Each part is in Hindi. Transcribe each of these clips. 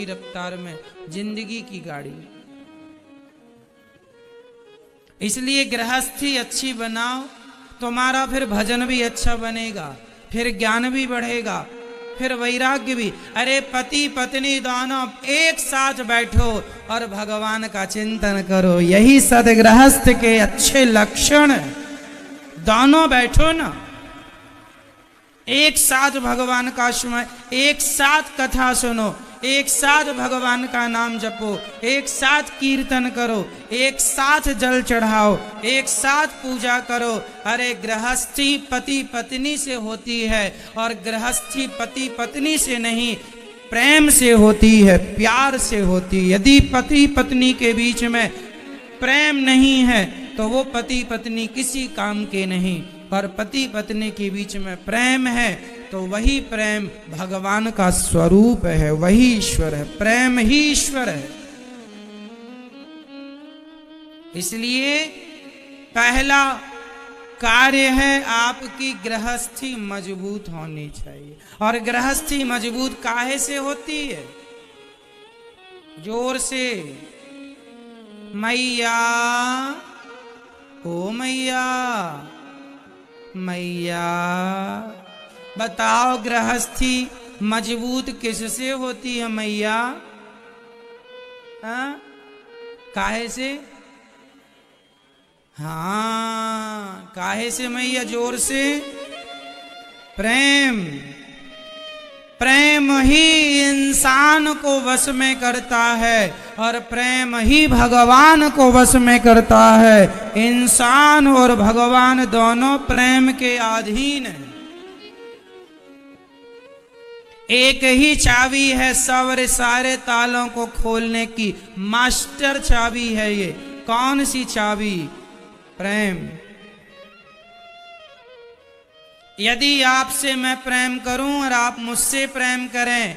रफ्तार में जिंदगी की गाड़ी। इसलिए गृहस्थी अच्छी बनाओ, तुम्हारा फिर भजन भी अच्छा बनेगा, फिर ज्ञान भी बढ़ेगा, फिर वैराग्य भी। अरे पति पत्नी दोनों एक साथ बैठो और भगवान का चिंतन करो, यही सदगृहस्थ के अच्छे लक्षण। दोनों बैठो ना, एक साथ भगवान का स्मरण, एक साथ कथा सुनो, एक साथ भगवान का नाम जपो, एक साथ कीर्तन करो, एक साथ जल चढ़ाओ, एक साथ पूजा करो। अरे गृहस्थी पति पत्नी से होती है, और गृहस्थी पति पत्नी से नहीं, प्रेम से होती है, प्यार से होती है। यदि पति पत्नी के बीच में प्रेम नहीं है तो वो पति पत्नी किसी काम के नहीं, पर पति पत्नी के बीच में प्रेम है तो वही प्रेम भगवान का स्वरूप है, वही ईश्वर है, प्रेम ही ईश्वर है। इसलिए पहला कार्य है आपकी गृहस्थी मजबूत होनी चाहिए। और गृहस्थी मजबूत काहे से होती है? जोर से, मैया ओ मैया, मैया बताओ गृहस्थी मजबूत किससे होती है मैया? काहे से? हाँ, काहे से मैया? जोर से, प्रेम। प्रेम ही इंसान को वश में करता है, और प्रेम ही भगवान को वश में करता है। इंसान और भगवान दोनों प्रेम के अधीन हैं। एक ही चाबी है सारे तालों को खोलने की, मास्टर चाबी है ये। कौन सी चाबी? प्रेम। यदि आपसे मैं प्रेम करूं और आप मुझसे प्रेम करें,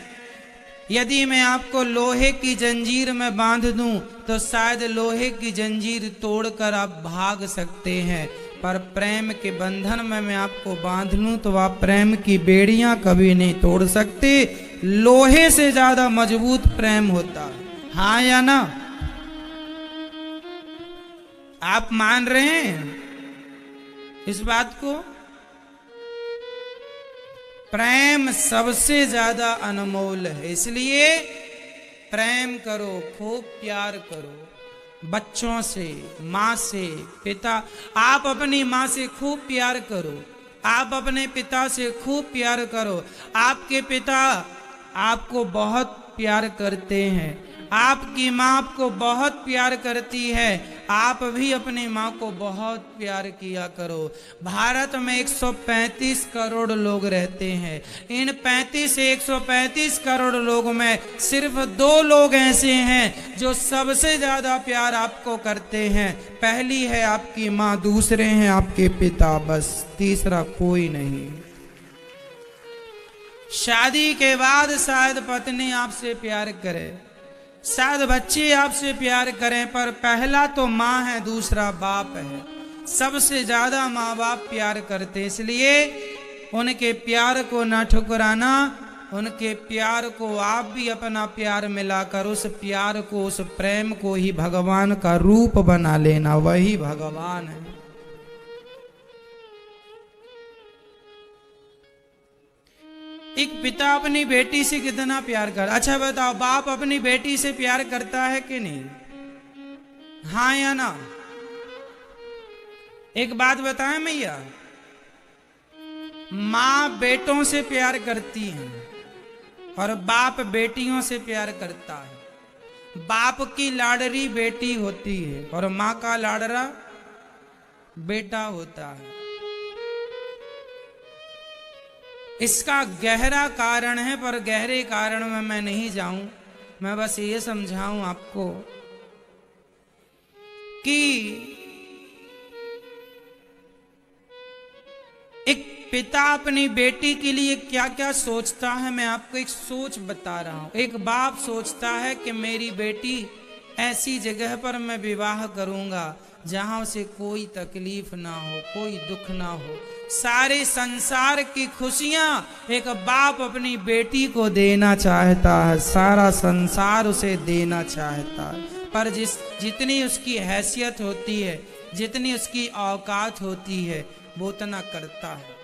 यदि मैं आपको लोहे की जंजीर में बांध दूं तो शायद लोहे की जंजीर तोड़कर आप भाग सकते हैं, पर प्रेम के बंधन में मैं आपको बांध लूं तो आप प्रेम की बेड़ियां कभी नहीं तोड़ सकते। लोहे से ज्यादा मजबूत प्रेम होता है। हाँ या ना? आप मान रहे हैं इस बात को? प्रेम सबसे ज्यादा अनमोल है। इसलिए प्रेम करो, खूब प्यार करो बच्चों से, माँ से, पिता। आप अपनी माँ से खूब प्यार करो, आप अपने पिता से खूब प्यार करो। आपके पिता आपको बहुत प्यार करते हैं, आपकी माँ आपको बहुत प्यार करती है, आप भी अपनी माँ को बहुत प्यार किया करो। भारत में 135 करोड़ लोग रहते हैं। इन 35 से 135 करोड़ लोगों में सिर्फ 2 लोग ऐसे हैं जो सबसे ज्यादा प्यार आपको करते हैं। पहली है आपकी माँ, दूसरे हैं आपके पिता, बस तीसरा कोई नहीं। शादी के बाद शायद पत्नी आपसे प्यार करे, शायद बच्चे आपसे प्यार करें, पर पहला तो माँ है, दूसरा बाप है। सबसे ज्यादा माँ बाप प्यार करते, इसलिए उनके प्यार को ना ठुकराना, उनके प्यार को आप भी अपना प्यार मिलाकर उस प्यार को, उस प्रेम को ही भगवान का रूप बना लेना, वही भगवान है। एक पिता अपनी बेटी से कितना प्यार कर, अच्छा बताओ, बाप अपनी बेटी से प्यार करता है कि नहीं? हाँ या ना? एक बात बताएं भैया, माँ बेटों से प्यार करती है और बाप बेटियों से प्यार करता है। बाप की लाडली बेटी होती है और माँ का लाडला बेटा होता है। इसका गहरा कारण है, पर गहरे कारण में मैं नहीं जाऊं। मैं बस ये समझाऊं आपको कि एक पिता अपनी बेटी के लिए क्या क्या सोचता है। मैं आपको एक सोच बता रहा हूं। एक बाप सोचता है कि मेरी बेटी ऐसी जगह पर मैं विवाह करूंगा जहां उसे कोई तकलीफ ना हो, कोई दुख ना हो। सारे संसार की खुशियां एक बाप अपनी बेटी को देना चाहता है, सारा संसार उसे देना चाहता है, पर जितनी उसकी हैसियत होती है, जितनी उसकी औकात होती है, वो उतना करता है।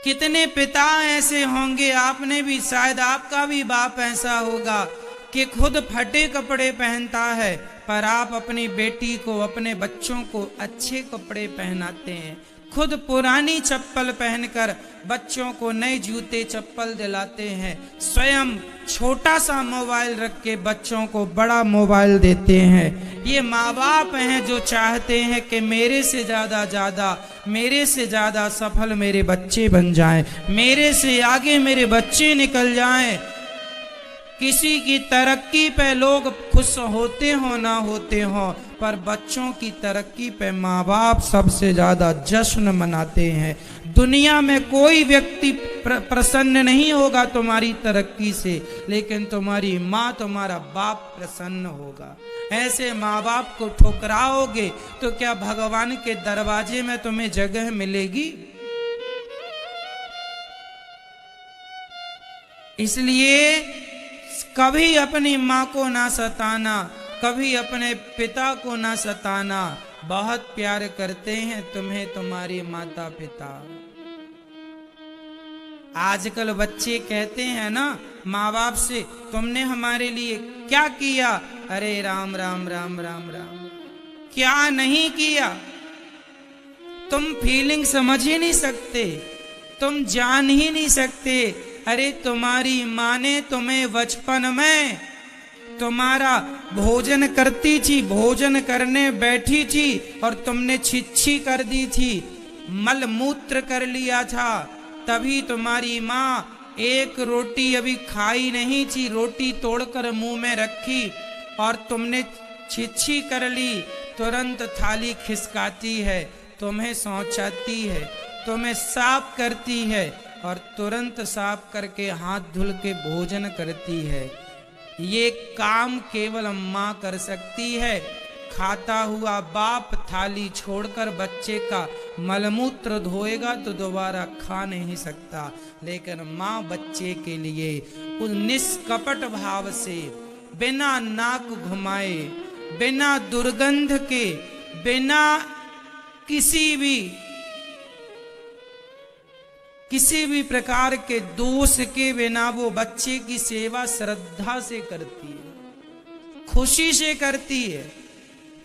कितने पिता ऐसे होंगे, आपने भी, शायद आपका भी बाप ऐसा होगा कि खुद फटे कपड़े पहनता है, पर आप अपनी बेटी को, अपने बच्चों को अच्छे कपड़े पहनाते हैं। खुद पुरानी चप्पल पहनकर बच्चों को नए जूते चप्पल दिलाते हैं। स्वयं छोटा सा मोबाइल रख के बच्चों को बड़ा मोबाइल देते हैं। ये माँ बाप हैं जो चाहते हैं कि मेरे से ज़्यादा सफल मेरे बच्चे बन जाएं, मेरे से आगे मेरे बच्चे निकल जाएं। किसी की तरक्की पे लोग खुश होते हो ना होते हो, पर बच्चों की तरक्की पे माँ बाप सबसे ज्यादा जश्न मनाते हैं। दुनिया में कोई व्यक्ति प्रसन्न नहीं होगा तुम्हारी तरक्की से, लेकिन तुम्हारी माँ, तुम्हारा बाप प्रसन्न होगा। ऐसे माँ बाप को ठुकराओगे तो क्या भगवान के दरवाजे में तुम्हें जगह मिलेगी? इसलिए कभी अपनी माँ को ना सताना, कभी अपने पिता को ना सताना। बहुत प्यार करते हैं तुम्हें तुम्हारे माता पिता। आजकल बच्चे कहते हैं ना माँ बाप से, तुमने हमारे लिए क्या किया? अरे राम राम राम राम राम, क्या नहीं किया? तुम फीलिंग समझ ही नहीं सकते, तुम जान ही नहीं सकते। अरे तुम्हारी माँ ने तुम्हें बचपन में तुम्हारा भोजन करती थी, भोजन करने बैठी थी और तुमने छिछी कर दी थी, मल मूत्र कर लिया था, तभी तुम्हारी माँ एक रोटी अभी खाई नहीं थी, रोटी तोड़कर मुंह में रखी और तुमने छिछी कर ली, तुरंत थाली खिसकाती है, तुम्हें सौंचाती है, तुम्हें साफ करती है और तुरंत साफ करके हाथ धुल के भोजन करती है। ये काम केवल माँ कर सकती है। खाता हुआ बाप थाली छोड़कर बच्चे का मलमूत्र धोएगा तो दोबारा खा नहीं सकता, लेकिन माँ बच्चे के लिए उस निष्कपट भाव से, बिना नाक घुमाए, बिना दुर्गंध के, बिना किसी भी प्रकार के दोष के बिना वो बच्चे की सेवा श्रद्धा से करती है, खुशी से करती है।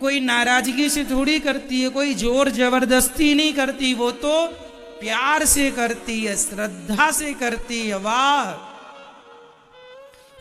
कोई नाराजगी से थोड़ी करती है, कोई जोर जबरदस्ती नहीं करती, वो तो प्यार से करती है, श्रद्धा से करती है। वाह,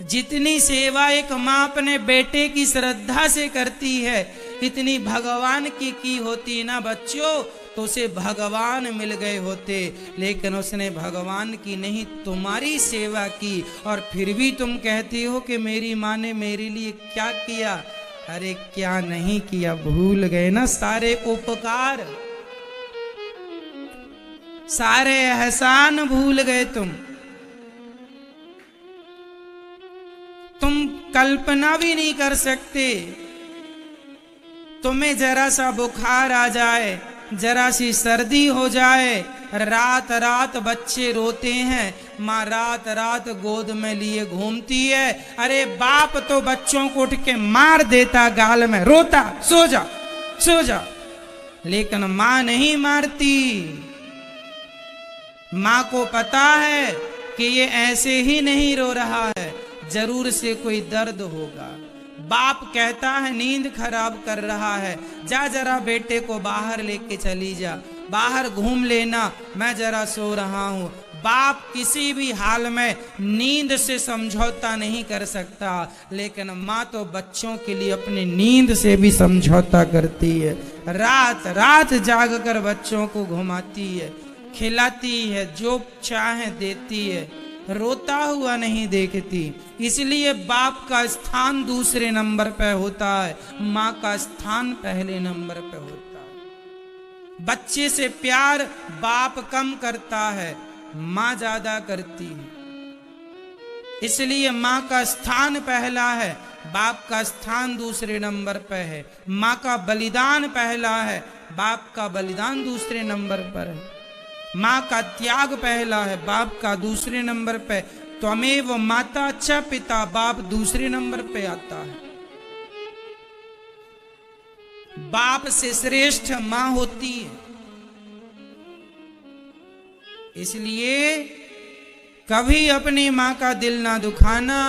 जितनी सेवा एक माँ अपने बेटे की श्रद्धा से करती है, इतनी भगवान की होती ना बच्चों, तो उसे भगवान मिल गए होते। लेकिन उसने भगवान की नहीं, तुम्हारी सेवा की, और फिर भी तुम कहती हो कि मेरी माँ ने मेरे लिए क्या किया। अरे क्या नहीं किया, भूल गए ना सारे उपकार, सारे एहसान भूल गए तुम कल्पना भी नहीं कर सकते। तुम्हें जरा सा बुखार आ जाए, जरा सी सर्दी हो जाए, रात रात बच्चे रोते हैं, माँ रात रात गोद में लिए घूमती है। अरे बाप तो बच्चों को उठ के मार देता गाल में, रोता सो जा सो जा, लेकिन माँ नहीं मारती। माँ को पता है कि ये ऐसे ही नहीं रो रहा है, जरूर से कोई दर्द होगा। बाप कहता है नींद खराब कर रहा है, जा जरा बेटे को बाहर लेके चली जा, बाहर घूम लेना, मैं जरा सो रहा हूँ। बाप किसी भी हाल में नींद से समझौता नहीं कर सकता, लेकिन माँ तो बच्चों के लिए अपनी नींद से भी समझौता करती है। रात रात जाग कर बच्चों को घुमाती है, खिलाती है, जो चाहे देती है, रोता हुआ नहीं देखती। इसलिए बाप का स्थान दूसरे नंबर पे होता है, माँ का स्थान पहले नंबर पे होता है। बच्चे से प्यार बाप कम करता है, माँ ज्यादा करती है। इसलिए माँ का स्थान पहला है, बाप का स्थान दूसरे नंबर पे है। माँ का बलिदान पहला है, बाप का बलिदान दूसरे नंबर पर है। माँ का त्याग पहला है, बाप का दूसरे नंबर पे। त्वमेव माता च पिता, बाप दूसरे नंबर पे आता है। बाप से श्रेष्ठ माँ होती है। इसलिए कभी अपनी माँ का दिल ना दुखाना।